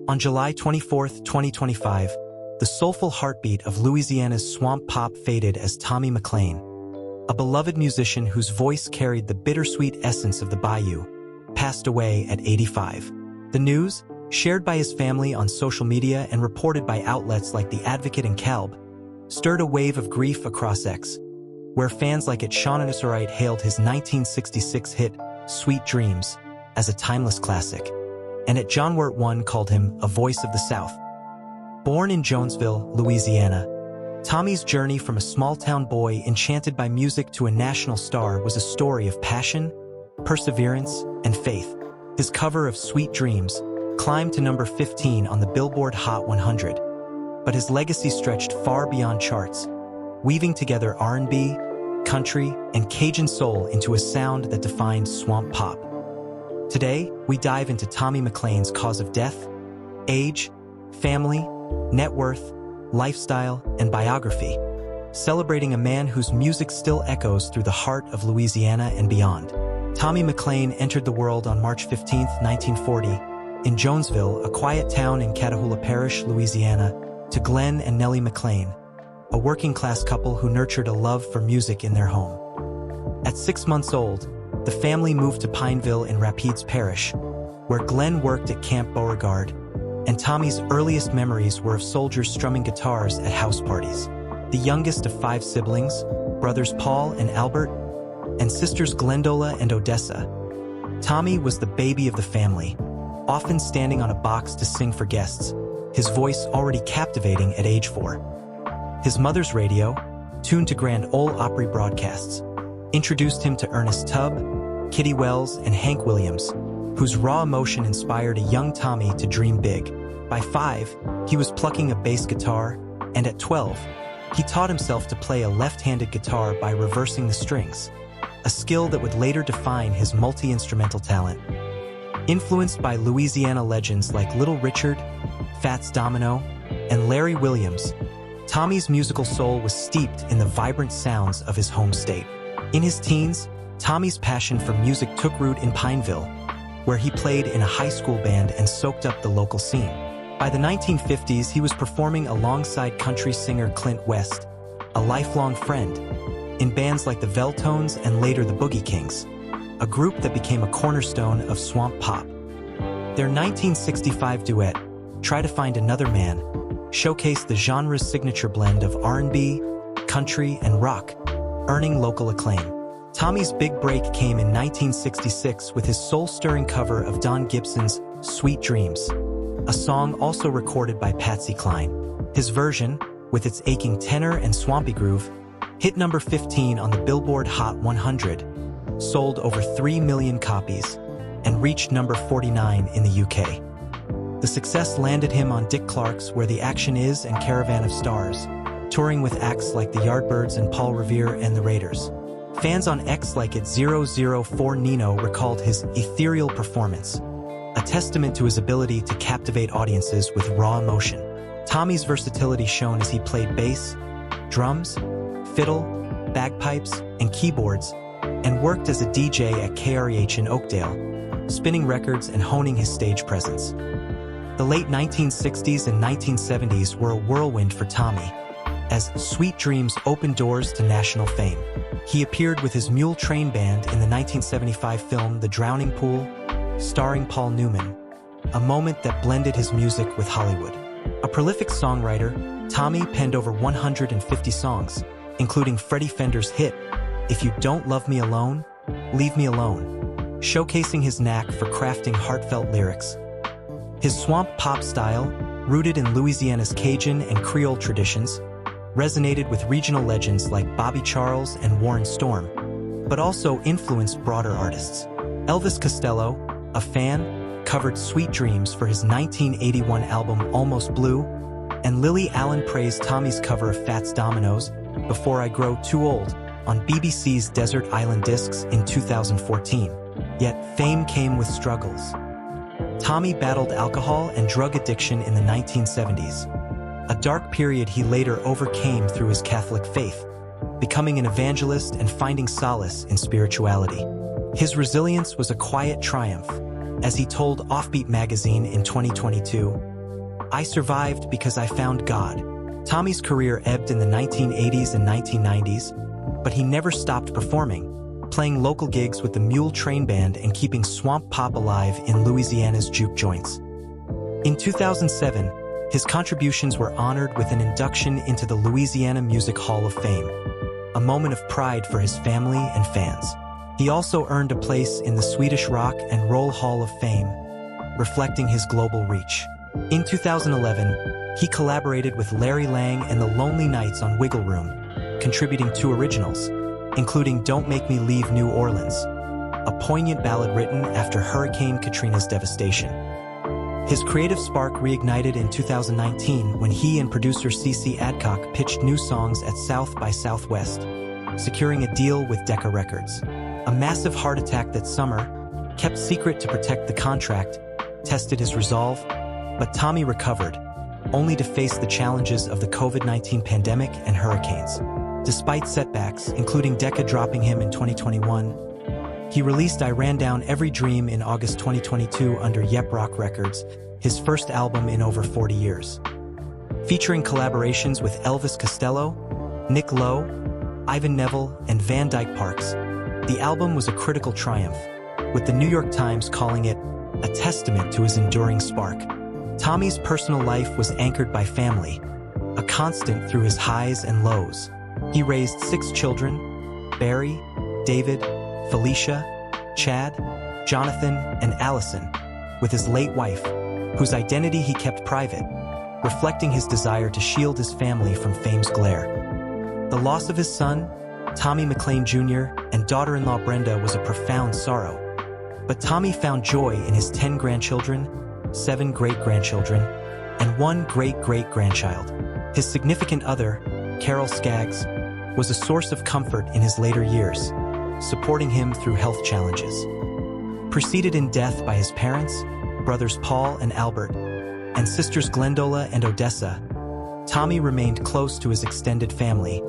On July 24, 2025, the soulful heartbeat of Louisiana's swamp pop faded as Tommy McLain, a beloved musician whose voice carried the bittersweet essence of the bayou, passed away at 85. The news, shared by his family on social media and reported by outlets like The Advocate and Calb, stirred a wave of grief across X, where fans like at Sean Anusarite hailed his 1966 hit, Sweet Dreams, as a timeless classic, and at John Wirt 1 called him a voice of the South. Born in Jonesville, Louisiana, Tommy's journey from a small-town boy enchanted by music to a national star was a story of passion, perseverance, and faith. His cover of Sweet Dreams climbed to number 15 on the Billboard Hot 100, but his legacy stretched far beyond charts, weaving together R&B, country, and Cajun soul into a sound that defined swamp pop. Today, we dive into Tommy McLain's cause of death, age, family, net worth, lifestyle, and biography, celebrating a man whose music still echoes through the heart of Louisiana and beyond. Tommy McLain entered the world on March 15, 1940, in Jonesville, a quiet town in Catahoula Parish, Louisiana, to Glenn and Nellie McLain, a working-class couple who nurtured a love for music in their home. At 6 months old, the family moved to Pineville in Rapides Parish, where Glenn worked at Camp Beauregard, and Tommy's earliest memories were of soldiers strumming guitars at house parties. The youngest of 5 siblings, brothers Paul and Albert, and sisters Glendola and Odessa, Tommy was the baby of the family, often standing on a box to sing for guests, his voice already captivating at age 4. His mother's radio, tuned to Grand Ole Opry broadcasts, introduced him to Ernest Tubb, Kitty Wells, and Hank Williams, whose raw emotion inspired a young Tommy to dream big. By 5, he was plucking a bass guitar, and at 12, he taught himself to play a left-handed guitar by reversing the strings, a skill that would later define his multi-instrumental talent. Influenced by Louisiana legends like Little Richard, Fats Domino, and Larry Williams, Tommy's musical soul was steeped in the vibrant sounds of his home state. In his teens, Tommy's passion for music took root in Pineville, where he played in a high school band and soaked up the local scene. By the 1950s, he was performing alongside country singer Clint West, a lifelong friend, in bands like the Veltones and later the Boogie Kings, a group that became a cornerstone of swamp pop. Their 1965 duet, Try to Find Another Man, showcased the genre's signature blend of R&B, country, and rock, earning local acclaim. Tommy's big break came in 1966 with his soul-stirring cover of Don Gibson's Sweet Dreams, a song also recorded by Patsy Cline. His version, with its aching tenor and swampy groove, hit number 15 on the Billboard Hot 100, sold over 3 million copies, and reached number 49 in the UK. The success landed him on Dick Clark's Where the Action Is and Caravan of Stars, touring with acts like the Yardbirds and Paul Revere and the Raiders. Fans on X like it 004 Nino recalled his ethereal performance, a testament to his ability to captivate audiences with raw emotion. Tommy's versatility shone as he played bass, drums, fiddle, bagpipes, and keyboards, and worked as a DJ at KREH in Oakdale, spinning records and honing his stage presence. The late 1960s and 1970s were a whirlwind for Tommy, as Sweet Dreams opened doors to national fame. He appeared with his Mule Train Band in the 1975 film The Drowning Pool, starring Paul Newman, a moment that blended his music with Hollywood. A prolific songwriter, Tommy penned over 150 songs, including Freddie Fender's hit, If You Don't Love Me Alone, Leave Me Alone, showcasing his knack for crafting heartfelt lyrics. His swamp pop style, rooted in Louisiana's Cajun and Creole traditions, resonated with regional legends like Bobby Charles and Warren Storm, but also influenced broader artists. Elvis Costello, a fan, covered Sweet Dreams for his 1981 album Almost Blue, and Lily Allen praised Tommy's cover of Fats Domino's Before I Grow Too Old on BBC's Desert Island Discs in 2014. Yet fame came with struggles. Tommy battled alcohol and drug addiction in the 1970s, a dark period he later overcame through his Catholic faith, becoming an evangelist and finding solace in spirituality. His resilience was a quiet triumph, as he told Offbeat magazine in 2022, I survived because I found God. Tommy's career ebbed in the 1980s and 1990s, but he never stopped performing, playing local gigs with the Mule Train Band and keeping swamp pop alive in Louisiana's juke joints. In 2007, his contributions were honored with an induction into the Louisiana Music Hall of Fame, a moment of pride for his family and fans. He also earned a place in the Swedish Rock and Roll Hall of Fame, reflecting his global reach. In 2011, he collaborated with Larry Lang and the Lonely Knights on Wiggle Room, contributing 2 originals, including Don't Make Me Leave New Orleans, a poignant ballad written after Hurricane Katrina's devastation. His creative spark reignited in 2019 when he and producer CC Adcock pitched new songs at South by Southwest, securing a deal with Decca Records. A massive heart attack that summer, kept secret to protect the contract, tested his resolve, but Tommy recovered, only to face the challenges of the COVID-19 pandemic and hurricanes. Despite setbacks, including Decca dropping him in 2021, he released I Ran Down Every Dream in August 2022 under Yep Rock Records, his first album in over 40 years. Featuring collaborations with Elvis Costello, Nick Lowe, Ivan Neville, and Van Dyke Parks, the album was a critical triumph, with the New York Times calling it a testament to his enduring spark. Tommy's personal life was anchored by family, a constant through his highs and lows. He raised 6 children: Barry, David, Felicia, Chad, Jonathan, and Allison, with his late wife, whose identity he kept private, reflecting his desire to shield his family from fame's glare. The loss of his son, Tommy McLain Jr., and daughter-in-law Brenda was a profound sorrow, but Tommy found joy in his 10 grandchildren, 7 great-grandchildren, and 1 great-great-grandchild. His significant other, Carol Skaggs, was a source of comfort in his later years, supporting him through health challenges. Preceded in death by his parents, brothers Paul and Albert, and sisters Glendola and Odessa, Tommy remained close to his extended family,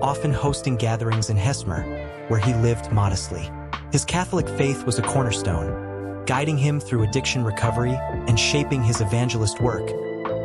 often hosting gatherings in Hesmer, where he lived modestly. His Catholic faith was a cornerstone, guiding him through addiction recovery and shaping his evangelist work,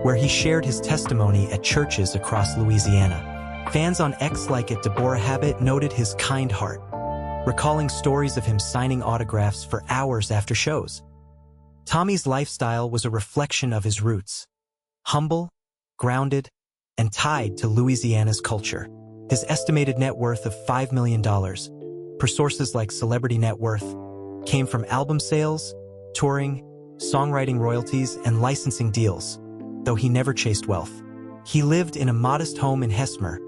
where he shared his testimony at churches across Louisiana. Fans on X like it Deborah Habit noted his kind heart, recalling stories of him signing autographs for hours after shows. Tommy's lifestyle was a reflection of his roots, humble, grounded, and tied to Louisiana's culture. His estimated net worth of $5 million, per sources like Celebrity Net Worth, came from album sales, touring, songwriting royalties, and licensing deals, though he never chased wealth. He lived in a modest home in Hesmer,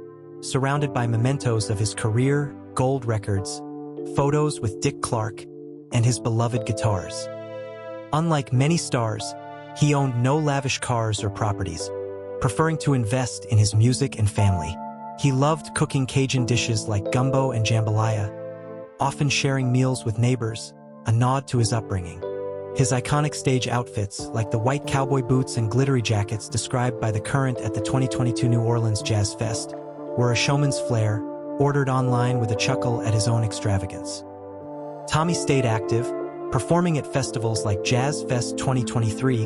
surrounded by mementos of his career, gold records, photos with Dick Clark, and his beloved guitars. Unlike many stars, he owned no lavish cars or properties, preferring to invest in his music and family. He loved cooking Cajun dishes like gumbo and jambalaya, often sharing meals with neighbors, a nod to his upbringing. His iconic stage outfits, like the white cowboy boots and glittery jackets described by The Current at the 2022 New Orleans Jazz Fest, were a showman's flair, ordered online with a chuckle at his own extravagance. Tommy stayed active, performing at festivals like Jazz Fest 2023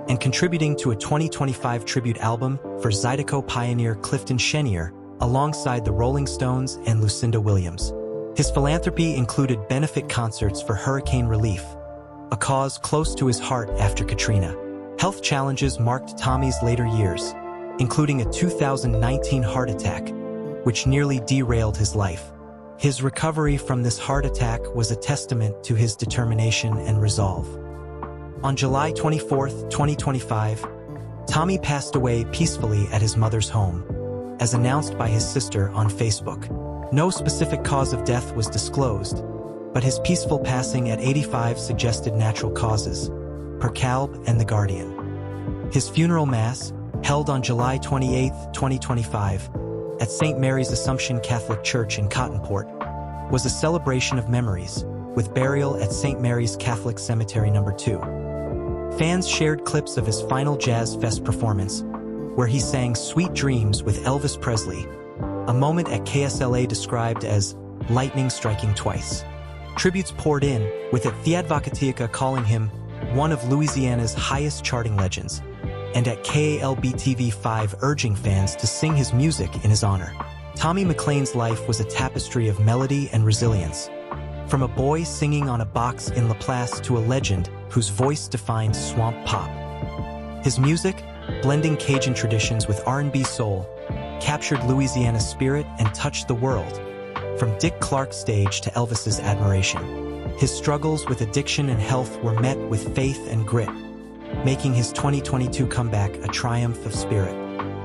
and contributing to a 2025 tribute album for Zydeco pioneer Clifton Chenier alongside the Rolling Stones and Lucinda Williams. His philanthropy included benefit concerts for hurricane relief, a cause close to his heart after Katrina. Health challenges marked Tommy's later years, including a 2019 heart attack, which nearly derailed his life. His recovery from this heart attack was a testament to his determination and resolve. On July 24, 2025, Tommy passed away peacefully at his mother's home, as announced by his sister on Facebook. No specific cause of death was disclosed, but his peaceful passing at 85 suggested natural causes, per Calb and The Guardian. His funeral mass, held on July 28, 2025, at St. Mary's Assumption Catholic Church in Cottonport, was a celebration of memories, with burial at St. Mary's Catholic Cemetery No. 2. Fans shared clips of his final Jazz Fest performance, where he sang Sweet Dreams with Elvis Presley, a moment at KSLA described as lightning striking twice. Tributes poured in, with the Advocatica calling him one of Louisiana's highest charting legends, and at KALB-TV5 urging fans to sing his music in his honor. Tommy McLain's life was a tapestry of melody and resilience. From a boy singing on a box in Laplace to a legend whose voice defined swamp pop. His music, blending Cajun traditions with R&B soul, captured Louisiana's spirit and touched the world, from Dick Clark's stage to Elvis's admiration. His struggles with addiction and health were met with faith and grit, making his 2022 comeback a triumph of spirit.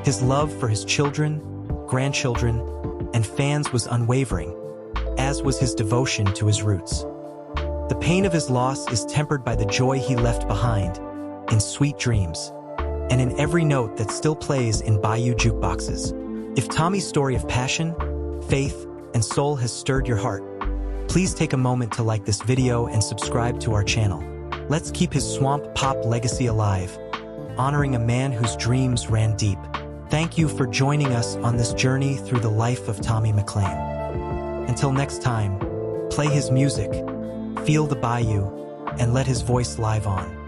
His love for his children, grandchildren, and fans was unwavering, as was his devotion to his roots. The pain of his loss is tempered by the joy he left behind, in sweet dreams, and in every note that still plays in Bayou jukeboxes. If Tommy's story of passion, faith, and soul has stirred your heart, please take a moment to like this video and subscribe to our channel. Let's keep his swamp pop legacy alive, honoring a man whose dreams ran deep. Thank you for joining us on this journey through the life of Tommy McLain. Until next time, play his music, feel the bayou, and let his voice live on.